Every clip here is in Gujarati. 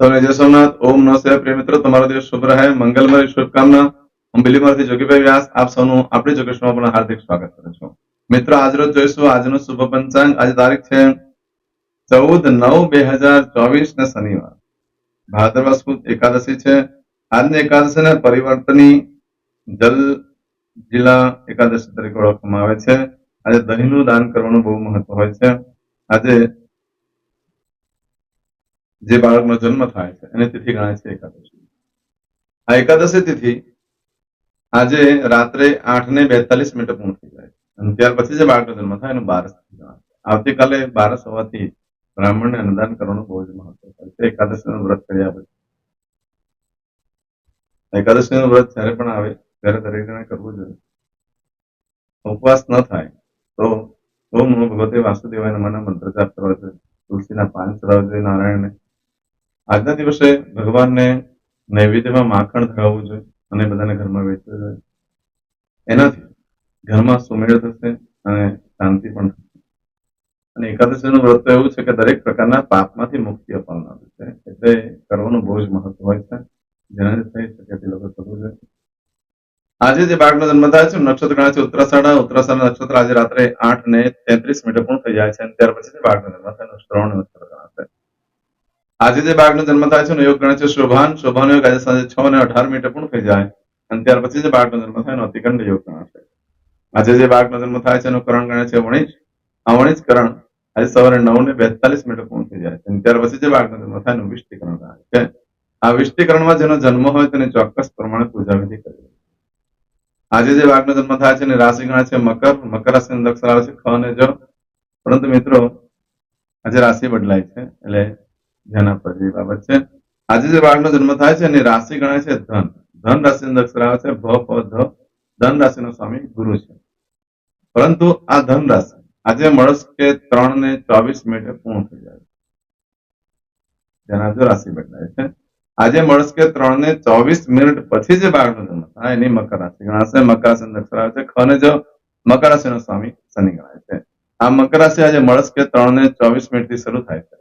તો જય સોમનાથ. ઓમ નમઃ શિવાય. પ્રિય મિત્રો, તમારો દિવસ શુભ રહે, મંગલમય, શુભકામના. હું બિલીમાંથી જોગીભાઈ વ્યાસ આપ સૌનું આપણી જોગેશમાં પણ હાર્દિક સ્વાગત કરું છું. મિત્રો, આજરોજ જોઈશું આજનું શુભ પંચાંગ. આજે તારીખ છે 14/9/2024 ને શનિવાર. ભાદરવા સુદ એકાદશી છે. આજની એકાદશીને પરિવર્તની જલ જિલ્લા એકાદશી તરીકે ઓળખવામાં આવે છે. આજે દહીંનું દાન કરવાનું બહુ મહત્વ હોય છે. આજે જે બાળકનો જન્મ થાય છે એની તિથિ ગણાય છે એકાદશી. આ એકાદશી તિથિ આજે રાત્રે 8:42 પૂર્ણ થઈ જાય અને ત્યાર પછી જે બાળકનો જન્મ થાય એનું બારસ ગણાય છે. આવતીકાલે બારસ હોવાથી બ્રાહ્મણને અન્નદાન કરવાનું બહુ જ મહત્વ હોય છે. એકાદશીનું વ્રત કર્યા પછી એકાદશીનું વ્રત જ્યારે પણ આવે ત્યારે દરેક જણે કરવું જોઈએ. ઉપવાસ ન થાય તો ઓમ નમો ભગવતે વાસુદેવાય નમઃના મંત્ર જાપ કરવા જોઈએ. તુલસીના પાન ચડાવવા જોઈએ નારાયણને. આજના દિવસે ભગવાનને નૈવેદ્યમાં માખણ ધરાવવું જોઈએ અને બધાને ઘરમાં વેચવું જોઈએ. એનાથી ઘરમાં સુમેળ થશે અને શાંતિ પણ થશે. અને એકાદશીનું વ્રત એવું છે કે દરેક પ્રકારના પાપમાંથી મુક્તિ અપાવનાર છે, એટલે કરવાનું બહુ જ મહત્વ હોય છે. જેનાથી થઈ શકે તે લોકો કરવું જોઈએ. આજે જે બાળકનો જન્મ થાય છે નક્ષત્ર ગણાય છે ઉત્તરાષાઢ. ઉત્તરાષાઢ નક્ષત્ર આજે રાત્રે 8:33 પૂર્ણ થઈ જાય છે અને ત્યાર પછી બાળકનો જન્મ થાય શ્રવણ નક્ષત્ર ગણાશે. આજે જે બાળકનો જન્મ થાય છે યોગ ગણાય છે શોભાન. શોભાન યોગ આજે સાંજે 6:18 પૂર્ણ થઈ જાય અને ત્યાર પછી જે બાળકનો જન્મ થાય એનો અતિકંડ યોગ ગણાશે. આજે જે બાળકનો જન્મ થાય છે એનું કરણ ગણાય છે વણિજ. આ વણિજ કરણ આજે સવારે 9:42 પૂર્ણ થઈ જાય છે અને ત્યાર પછી જે બાળકનો જન્મ થાય એનું વિષ્ટિકરણ ગણાય છે. આ વિષ્ટિકરણમાં જેનો જન્મ હોય તેની ચોક્કસ પ્રમાણે પૂજા વિધિ કરવી. આજે જે બાળકનો જન્મ થાય છે એની રાશિ ગણાય છે મકર. મકર રાશિનું અક્ષર આવે છે ખ અને જ. પરંતુ મિત્રો આજે રાશિ બદલાય છે એટલે ધ્યાન આપવા જેવી બાબત છે. આજે જે બાળકનો જન્મ થાય છે એની રાશિ ગણાય છે ધન. ધન રાશિનું અક્ષર આવે છે ભ પ ધ. ધન રાશિનો સ્વામી ગુરુ છે. પરંતુ આ ધન રાશિ આજે મળસ્કે 3:24 પૂર્ણ થઈ જાય છે. જેના જો રાશિ બદલાય છે. આજે મળસ્કે 3:24 પછી જે બાળકનો જન્મ થાય એની મકર રાશિ ગણાશે. મકર રાશિનું અક્ષર આવે છે ખ અને જ. મકર રાશિનો સ્વામી શનિ ગણાય છે. આ મકર રાશિ આજે મળસ્કે 3:24 થી શરૂ થાય છે.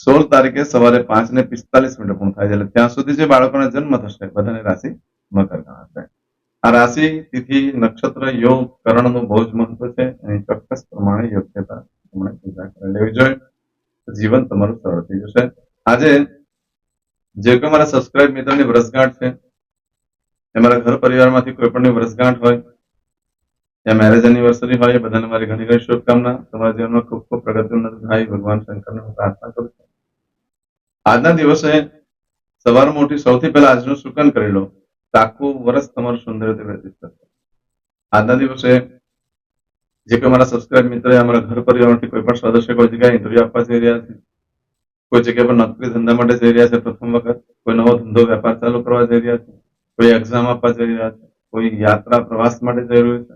16 તારીખે સવારે 5:45 પૂર્ણ થાય છે. એટલે ત્યાં સુધી જે બાળકોનો જન્મ થશે બધાની રાશિ મકર ગણાશે. આ રાશિ તિથિ નક્ષત્ર યોગ કરણનું બહુ જ મહત્વ છે. એની ચોક્કસ પ્રમાણે યોગ્યતા પ્રમાણે પૂજા કરી લેવી જોઈએ. જીવન તમારું સરળ થઈ જશે. આજે જે કોઈ મારા સબસ્ક્રાઇબ મિત્રોની વર્ષગાંઠ છે, અમારા ઘર પરિવારમાંથી કોઈ પણની વર્ષગાંઠ હોય યા મેરેજ એનિવર્સરી હોય, બધાને મારી ઘણી ઘણી શુભકામના. તમારા જીવનમાં ખૂબ ખૂબ પ્રગતિ થાય ભગવાન શંકરને હું પ્રાર્થના કરું છું. આજના દિવસે સવારમાં ઉઠી સૌથી પહેલા આજનું શુકન કરી લો તો આખું વર્ષ તમારું સુંદર રીતે વ્યતીત થશે. આજના દિવસે જે કોઈ મારા સબસ્ક્રાઇબ મિત્રો અમારા ઘર પરિવારમાંથી કોઈ પણ સદસ્ય કોઈ જગ્યાએ ઇન્ટરવ્યુ આપવા જઈ રહ્યા છે, કોઈ જગ્યા પર નોકરી ધંધા માટે જઈ રહ્યા છે પ્રથમ વખત, કોઈ નવો ધંધો વેપાર ચાલુ કરવા જઈ રહ્યા છે, કોઈ એક્ઝામ આપવા જઈ રહ્યા છે, કોઈ યાત્રા પ્રવાસ માટે જઈ રહ્યું છે,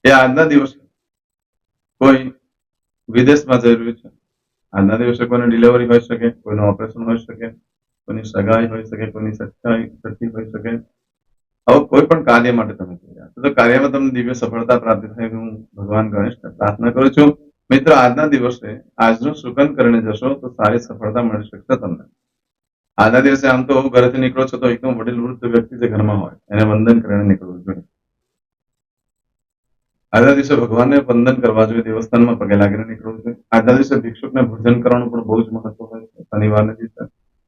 એ આજના દિવસે કોઈ વિદેશમાં જઈ રહ્યું છે. આજના દિવસે કોઈને ડિલિવરી હોઈ શકે, કોઈનું ઓપરેશન હોઈ શકે, કોઈની સગાઈ હોઈ શકે, કોઈની છઠ્ઠી હોઈ શકે. આવું કોઈ પણ કાર્ય માટે તમે જઈ રહ્યા છો તો કાર્યમાં તમને દિવ્ય સફળતા પ્રાપ્ત થાય હું ભગવાન ગણેશને પ્રાર્થના કરું છું. મિત્રો, આજના દિવસે આજનું શુકન કરીને જશો તો સારી સફળતા મળી શકશે તમને. આજના દિવસે આમ તો ઘરેથી નીકળો છો તો એકદમ વડીલ વૃદ્ધ વ્યક્તિ જે ઘરમાં હોય એને વંદન કરીને નીકળવું જોઈએ. આજના દિવસે ભગવાનને વંદન કરવા જોઈએ, દેવસ્થાનમાં પગે લાગીને નીકળવું જોઈએ. આજના દિવસે ભિક્ષુકને ભોજન કરવાનું પણ બહુ જ મહત્વ હોય છે. શનિવારના દિવસે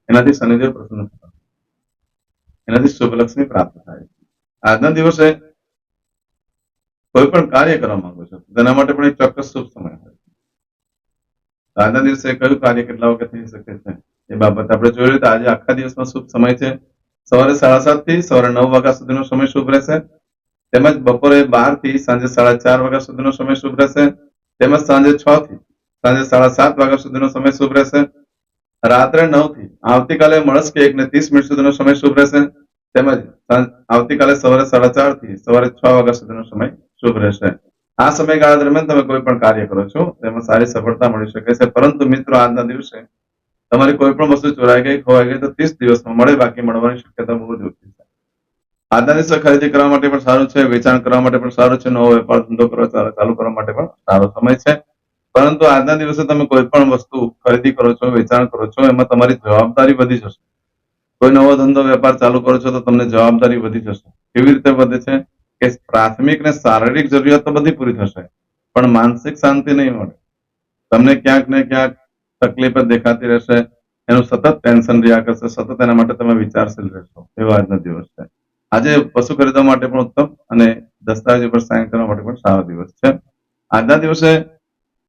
એનાથી શનિદેવ પ્રસન્ન થતા, એનાથી શુભલક્ષ્મી પ્રાપ્ત થાય છે. આજના દિવસે કોઈ પણ કાર્ય કરવા માંગો છો તેના માટે પણ એક ચોક્કસ શુભ સમય હોય છે. આજના દિવસે કયું કાર્ય કેટલા વખત થઈ શકે છે એ બાબત આપણે જોયું તો આજે આખા દિવસમાં શુભ સમય છે. સવારે 7:30 થી સવારે 9 વાગ્યા સુધીનો સમય શુભ રહેશે. તેમજ બપોરે 12 થી સાંજે 4:30 વાગ્યા સુધીનો સમય શુભ રહેશે. તેમજ સાંજે 6 થી સાંજે 7:30 વાગ્યા સુધીનો સમય શુભ રહેશે. રાત્રે 9 થી આવતીકાલે મળસ્કે 1:30 સુધીનો સમય શુભ રહેશે. તેમજ આવતીકાલે સવારે 4:30 થી સવારે 6 વાગ્યા સુધીનો સમય શુભ રહેશે. આ સમયગાળા દરમિયાન તમે કોઈ પણ કાર્ય કરો છો તેમાં સારી સફળતા મળી શકે છે. પરંતુ મિત્રો, આજના દિવસે તમારી કોઈ પણ વસ્તુ ચોરાઈ ગઈ, ખોવાઈ ગઈ તો 30 દિવસમાં મળે, બાકી મળવાની શક્યતા બહુ જ ઓછી છે. આજના દિવસે ખરીદી કરવા માટે પણ સારું છે, વેચાણ કરવા માટે પણ સારું છે, નવો વેપાર ધંધો ચાલુ કરવા માટે પણ સારો સમય છે. પરંતુ આજના દિવસે તમે કોઈ પણ વસ્તુ ખરીદી કરો છો, વેચાણ કરો છો, એમાં તમારી જવાબદારી વધી જશે. કોઈ નવો ધંધો વેપાર ચાલુ કરો છો તો તમને જવાબદારી વધી જશે. કેવી રીતે વધે છે કે પ્રાથમિક ને શારીરિક જરૂરિયાત તો બધી પૂરી થશે, પણ માનસિક શાંતિ નહીં મળે. તમને ક્યાંક ને ક્યાંક તકલીફ જ દેખાતી રહેશે, એનું સતત ટેન્શન રહ્યા કરશે, સતત એના માટે તમે વિચારશીલ રહેશો. એવો આજનો દિવસ છે. આજે પશુ ખરીદવા માટે પણ ઉત્તમ અને દસ્તાવેજ પર સાઇન કરવા માટે પણ સારો દિવસ છે. આજના દિવસે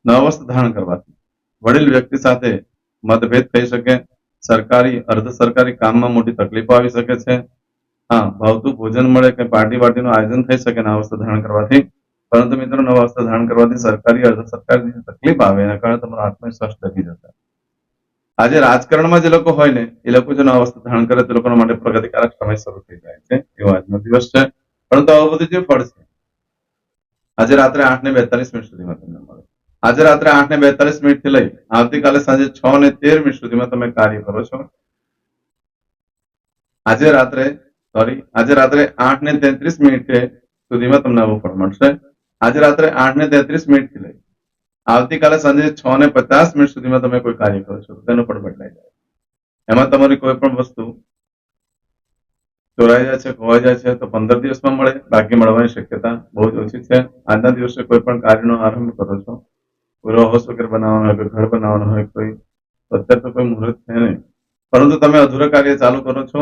નવા વસ્ત્ર ધારણ કરવાથી વડીલ વ્યક્તિ સાથે મતભેદ થઈ શકે, સરકારી અર્ધ સરકારી કામમાં મોટી તકલીફો આવી શકે છે. હા, ભાવતું ભોજન મળે કે પાર્ટી પાર્ટીનું આયોજન થઈ શકે નવા વસ્ત્ર ધારણ કરવાથી. પરંતુ મિત્રો, નવા વસ્ત્ર ધારણ કરવાથી સરકારી અર્ધ સરકારી જે તકલીફ આવે એના કારણે તમારો આત્મવિશ્વાસ ડગી જશે. આજે રાજકારણમાં જે લોકો હોય ને એ લોકો જો નવા વસ્ત્ર ધારણ કરે તો લોકોના માટે પ્રગતિકારક સમય શરૂ થઈ જાય છે. એવો આજનો દિવસ છે. પરંતુ આવું બધું જે ફળ છે આજે રાત્રે 8:42 સુધીમાં તમને મળે. આજે રાત્રે 8:42 થી લઈ આવતીકાલે સાંજે 6:13 સુધીમાં તમે કાર્ય કરો છો. આજે રાત્રે 8:33 સુધીમાં તમને આવું ફળ મળશે. આજે રાત્રે 8:33 થી લઈ આવતીકાલે સાંજે 6:50 સુધીમાં તમે કોઈ કાર્ય કરો છો તેનું પણ બદલાઈ જાય. એમાં તમારી કોઈ પણ વસ્તુ ચોરાઈ જાય છે, ખોવાઈ જાય છે તો 15 દિવસમાં મળે, બાકી મળવાની શક્યતા બહુ જ ઓછી છે. આજના દિવસે કોઈ પણ કાર્યનો આરંભ કરો છો, કોઈ હાઉસ વગેરે બનાવવાનો હોય, કોઈ ઘર બનાવવાનું હોય, કોઈ અત્યારે તો કોઈ મુહૂર્ત છે નહીં, પરંતુ તમે અધૂરા કાર્ય ચાલુ કરો છો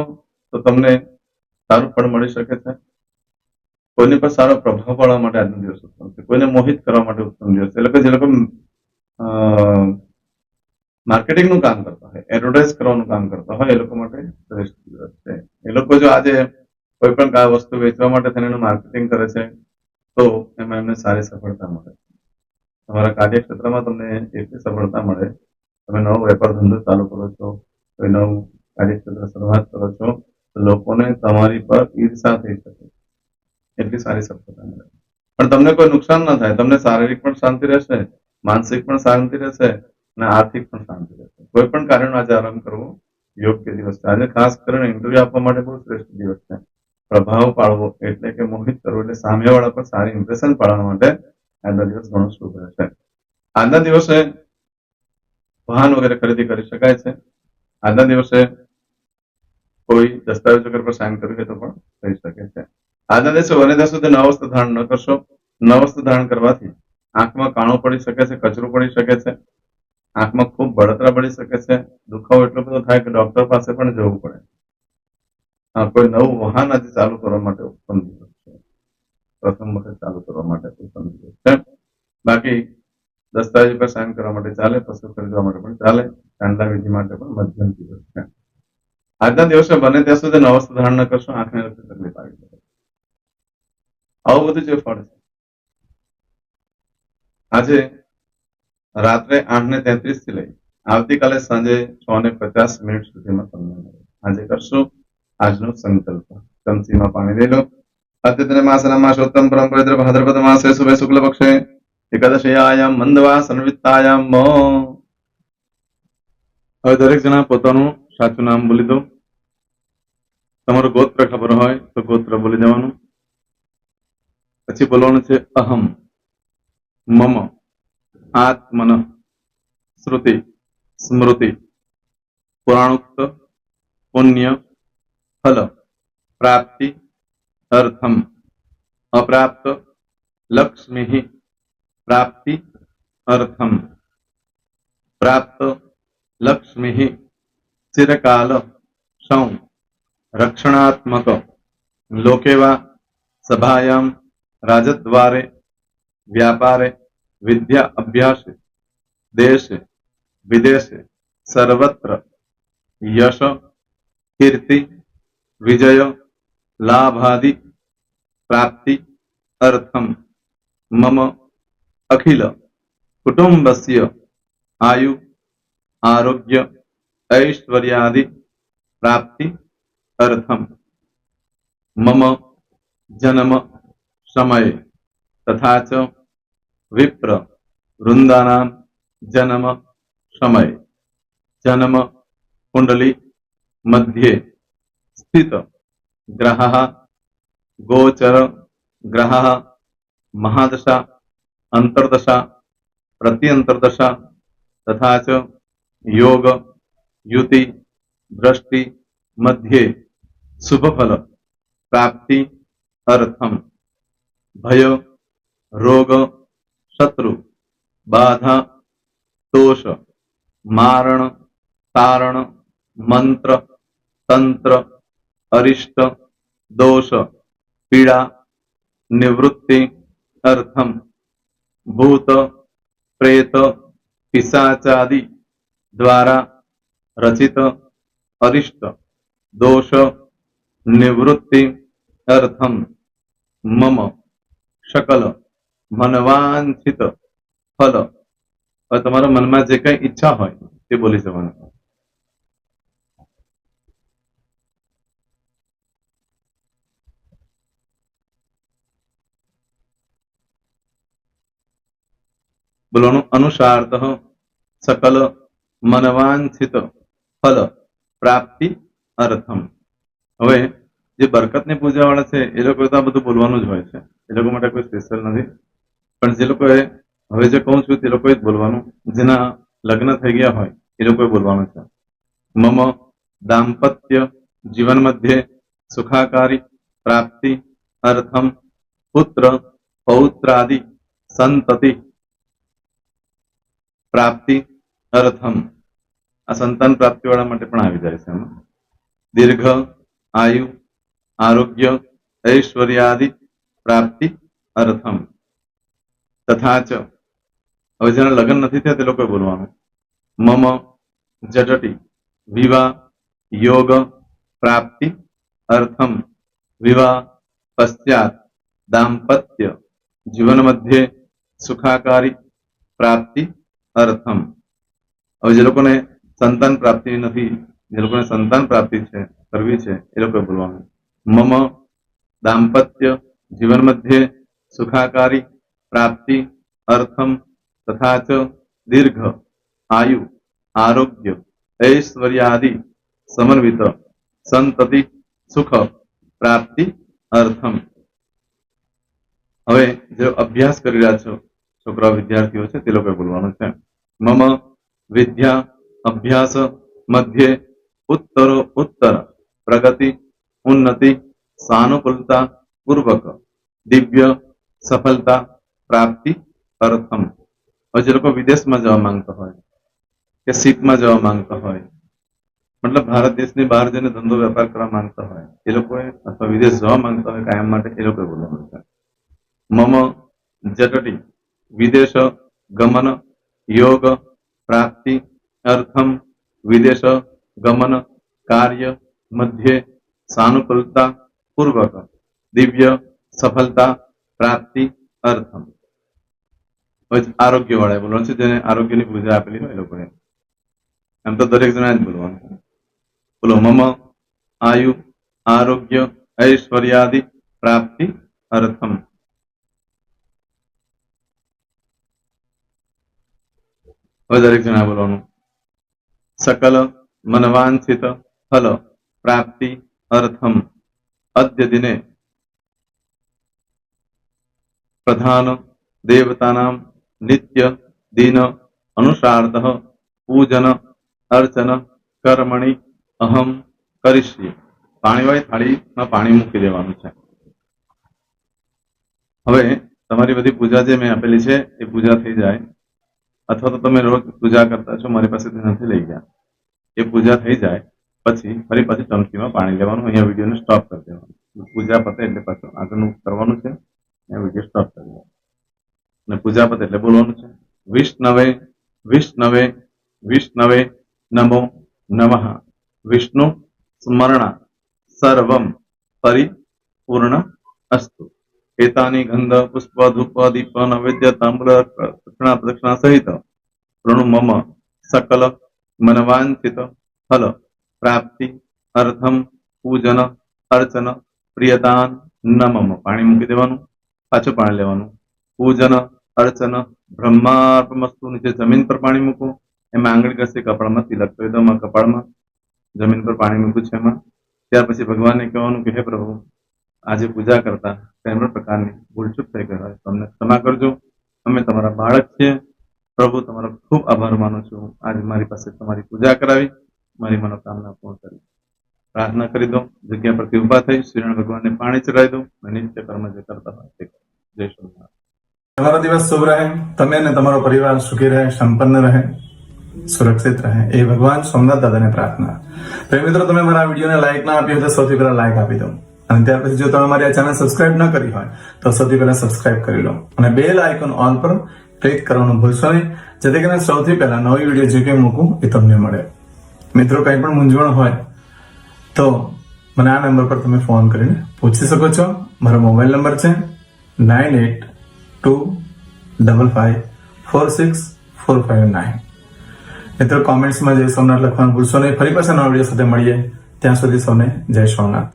તો તમને સારું ફળ મળી શકે છે. કોઈની પર સારો પ્રભાવ પાડવા માટે આજનો દિવસ ઉત્તમ છે. કોઈને મોહિત કરવા માટે ઉત્તમ દિવસ છે. એટલે કે જે લોકો માર્કેટિંગનું કામ કરતા હોય, એડવર્ટાઇઝ કરવાનું કામ કરતા હોય એ લોકો માટે શ્રેષ્ઠ દિવસ છે. એ લોકો જો આજે કોઈ પણ વસ્તુ વેચવા માટે થઈને એનું માર્કેટિંગ કરે છે તો એમાં એમને સારી સફળતા મળે. તમારા કાર્યક્ષેત્રમાં તમને એટલી સફળતા મળે, તમે નવો વેપાર ધંધો ચાલુ કરો છો, કોઈ નવું કાર્યક્ષેત્ર શરૂઆત કરો છો તો લોકોને તમારી પર ઈર્ષા થઈ શકે, એટલી સારી સફળતા મળે. પણ તમને કોઈ નુકસાન ના થાય, તમને શારીરિક પણ શાંતિ રહેશે, માનસિક પણ શાંતિ રહેશે અને આર્થિક પણ શાંતિ રહેશે. કોઈ પણ કાર્યનો આજે આરંભ કરવો યોગ્ય દિવસ છે. આજે ખાસ કરીને ઇન્ટરવ્યુ આપવા માટે બહુ શ્રેષ્ઠ દિવસ છે. પ્રભાવ પાડવો એટલે કે મોહિત કરવો એટલે સામેવાળા પર સારી ઇમ્પ્રેશન પાડવા માટે આજનો દિવસ ઘણો શુભ રહેશે. આજના દિવસે વાહન વગેરે ખરીદી કરી શકાય છે. આજના દિવસે કોઈ દસ્તાવેજ વગેરે પર સાઇન કરવી હોય તો પણ થઈ શકે છે. આજના દિવસે બને ત્યાં સુધી નવા વસ્ત્ર ધારણ ન કરશો. નવા વસ્ત્ર ધારણ કરવાથી આંખમાં કાણું પડી શકે છે, કચરું પડી શકે છે, આંખમાં ખૂબ બળતરા પડી શકે છે, દુખાવો એટલો બધો થાય કે ડોક્ટર પાસે પણ જવું પડે. કોઈ નવું વાહન આજે ચાલુ કરવા માટે ઉત્તમ દિવસ છે. પ્રથમ વખત ચાલુ કરવા માટે ઉત્તમ દિવસ છે. બાકી દસ્તાવેજ પર સાઇન કરવા માટે ચાલે, પશુ ખરીદવા માટે પણ ચાલે, ચાંદલા વિધિ માટે પણ મધ્યમ દિવસ છે. આજના દિવસે બને ત્યાં સુધી નવા વસ્ત્ર ધારણ ન કરશો, આંખને લગતી તકલીફ આવી શકે. આવું બધું જે ફળ છે આજે રાત્રે 8:33 થી લઈ આવતીકાલે સાંજે 6:50 સુધીમાં તમને મળે. આજે કરશું આજનો સંકલ્પ. ચમચીમાં પાણી લઈ લો. અદ્યતન માસના માસોત્તમ પરમ પવિત્ર ભાદ્રપદ માસે શુભે શુક્લ પક્ષે એકાદશીયાયામ મંદવા સંવિત્તાયામ. હવે દરેક જણા પોતાનું સાચું નામ બોલી દો. તમારું ગોત્ર ખબર હોય તો ગોત્ર બોલી દેવાનું. પછી બોલવાનું છે અહમ, મમ, આત્મન, શ્રુતિ, સ્મૃતિ, પુરાણોક્ત, પુણ્ય, ફલ, પ્રાપ્તિ, અર્થમ, અપ્રાપ્ત, લક્ષ્મી, પ્રાપ્તિ, અર્થમ, પ્રાપ્ત, લક્ષ્મી, ચિરકાલ, સૌ, રક્ષણાત્મક, લોકેવા, સભાયામ, રાજદ્વારે, વ્યાપારે, વિદ્યા અભ્યાસે, દેશે, વિદેશે, સર્વત્ર, યશ, કીર્તિ, વિજય, લાભાદિ, પ્રાપ્તિ, અર્થમ, મમ, અખિલ, કુટુંબસ્ય, આયુ, આરોગ્ય, ऐश्वर्यादि, प्राप्ति, अर्थम, मम, जन्म, समय, तथा च विप्र, वृंदानां, जन्म, समय, जन्म, कुंडली, मध्ये, स्थित, ग्रहः, गोचर, ग्रहः, महादशा, अंतर्दशा, प्रत्यंतरदशा तथा च योग युति दृष्टि मध्ये शुभफल प्राप्ति अर्थम भय रोग शत्रु बाधा दोष मारण तारण मंत्र तंत्र अरिष्ट दोष पीड़ा निवृत्ति अर्थम भूत प्रेत पिशाचादि द्वारा रचित अरिष्ट दोष निवृत्ति अर्थम मम सकल मनवांछित फल और તમારા મનમાં જે કઈ ઈચ્છા હોય તે બોલી જવાનું. બોલવાનું અનુસારતઃ સકલ મનવાંછિત ફલ પ્રાપ્તિ અર્થમ. હવે જે બરકતની પૂજા વાળા છે એ લોકો તો આ બધું બોલવાનું જ હોય છે, એ લોકો માટે કોઈ સ્પેશિયલ નથી. પણ જે લોકોએ હવે જે કહું છું તે લોકોએ જ બોલવાનું, જેના લગ્ન થઈ ગયા હોય એ લોકોએ બોલવાનું છે. મમ દાંપત્ય જીવન મધ્યે સુખાકારી પ્રાપ્તિ અર્થમ પુત્ર પૌત્રાદિ સંતતિ પ્રાપ્તિ અર્થમ. આ સંતાન પ્રાપ્તિ વાળા માટે પણ આવી જાય છે એમાં. દીર્ઘ આયુ આરોગ્ય ઐશ્વર્યાદિ પ્રાપ્તિ અર્થમ તથા ચ. હવે જેના લગ્ન નથી થયા તે લોકોએ બોલવાનું. મમ જટટી વિવાહ યોગ પ્રાપ્તિ અર્થમ વિવાહ પશ્ચાત દાંપત્ય જીવન મધ્યે સુખાકારી પ્રાપ્તિ અર્થમ. હવે જે લોકોને સંતાન પ્રાપ્તિ નથી, જે લોકોને સંતાન પ્રાપ્તિ છે કરવી છે એ લોકોએ બોલવાનું. મમ દાંપત્ય જીવન મધ્યે સુખાકારી પ્રાપ્તિ અર્થમ તથા ચ દીર્ઘ આયુ આરોગ્ય ઐશ્વર્યાદિ સમન્વિત સંતતિ સુખ પ્રાપ્તિ અર્થમ. હવે જે અભ્યાસ કરી રહ્યા છો છોકરા વિદ્યાર્થીઓ છે તે લોકોએ બોલવાનું છે. મમ વિદ્યા અભ્યાસ મધ્યે ઉત્તરો ઉત્તર પ્રગતિ ઉન્નતિ સાનુકૂલતા પૂર્વક દિવ્ય સફળતા પ્રાપ્તિ અર્થમ. હવે જે લોકો વિદેશમાં જવા માંગતા હોય કે શીપમાં જવા માંગતા હોય, મતલબ ભારત દેશની બહાર જઈને ધંધો વેપાર કરવા માંગતા હોય એ લોકોએ, અથવા વિદેશ જવા માંગતા હોય કાયમ માટે, એ લોકોએ બોલવાનું છે. મમ જટટી વિદેશ ગમન યોગ પ્રાપ્તિ અર્થમ વિદેશ ગમન કાર્ય મધ્યે સાનુકૂલતા પૂર્વક દિવ્ય સફળતા પ્રાપ્તિ અર્થમ. આરોગ્ય વાળા બોલવાનું છે, જેને આરોગ્યની પૂજા આપેલી હોય એ લોકોએ. એમ તો દરેક જણા જ બોલવાનું. બોલો મમ આયુ આરોગ્ય ઐશ્વર્યાદિ પ્રાપ્તિ અર્થમ. હવે દરેક જણા બોલવાનું. સકલ મનવાંછિત ફલ પ્રાપ્તિ અર્થમ અદ્ય દિને પ્રધાન દેવતાનામ નિત્ય દિન અનુસારતઃ પૂજન અર્ચન કર્મણી અહમ કરીશ્યે. પાણીવાળી થાળીમાં પાણી મૂકી દેવાનું છે. હવે તમારી બધી પૂજા જે મેં આપેલી છે એ પૂજા થઈ જાય, અથવા તો તમે રોજ પૂજા કરતા છો મારી પાસેથી નથી લઈ ગયા, એ પૂજા થઈ જાય પછી ફરી પાછી ચમચીમાં પાણી લેવાનું. અહીંયા વિડીયોને સ્ટોપ કરી દેવાનું. પૂજા પતે એટલે પાછું આગળનું કરવાનું છે. અહીંયા વિડીયો સ્ટોપ કરી દેવાનો અને પૂજા પતે એટલે બોલવાનું છે. વિષ્ણવે વિષ્ણવે વિષ્ણવે નમો નમઃ વિષ્ણુ સ્મરણા સર્વમ પરિપૂર્ણ અસ્તુ. એતાની ગંધ પુષ્પ ધૂપ દીપ નૈવેદ્ય તાંબૂલ દક્ષિણા પ્રદક્ષિણા સહિત પ્રણુ મમ સકલ મનવાંછિત ફલ પ્રાપ્તિ અર્થમ પૂજન અર્ચન પ્રિયદાન નમમ. પાણી મૂકી દેવાનું, પાછું પાણી લેવાનું. પૂજન અર્ચન બ્રહ્માર્પણમસ્તુ. નીચે જમીન પર પાણી મૂકો, એમાં આંગળી ઘસી કપાળમાં તિલક કરી દો. કપાળમાં જમીન પર પાણી મૂક્યું છે એમાં. ત્યાર પછી ભગવાનને કહેવાનું કે હે પ્રભુ, આજે પૂજા કરતા કોઈ પણ પ્રકારની ભૂલચૂક થઈ ગઈ હોય તમને ક્ષમા કરજો. અમે તમારા બાળક છીએ, પ્રભુ તમારો ખૂબ આભાર માનું છું. આજે મારી પાસે તમારી પૂજા કરાવી, મારી મનોકામના પૂર્ણ કરી. પ્રાર્થના કરી દો, જગ્યા પરથી ઉભા થઈ શ્રીનારાયણ ભગવાનને પાણી ચડાવી દો અને નિત્ય કર્મ જે કરતા હોય તે કરો. જય સ્વામિનારાયણ. તમારો દિવસ શુભ રહે, તમે અને તમારો પરિવાર સુખી રહે, સંપન્ન રહે, સુરક્ષિત રહે એ ભગવાન સોમનાથ દાદાને પ્રાર્થના. પ્રેમ મિત્રો, તમે મારા વિડીયોને લાઈક ના આપી હોય તો સૌથી પહેલા લાઈક આપી દો, અને ત્યાર પછી જો તમે મારી આ ચેનલ સબસ્ક્રાઇબ ન કરી હોય તો સૌથી પહેલા સબસ્ક્રાઇબ કરી લો અને બેલ આઇકોન ઓલ પર ક્લિક કરવાનું ભૂલશો નહીં, જેથી કરીને સૌથી પહેલા નવી વિડીયો જે કંઈ મૂકું એ તમને મળે. મિત્રો, કંઈ પણ મૂંઝવણ હોય તો મને આ નંબર પર તમે ફોન કરીને પૂછી શકો છો. મારો મોબાઈલ નંબર છે 9825546459. મિત્રો, કોમેન્ટ્સમાં જય સોમનાથ લખવાનું ભૂલશો નહીં. ફરી પાછા નવા વિડીયો સાથે મળીએ. ત્યાં સુધી સૌને જય સોમનાથ.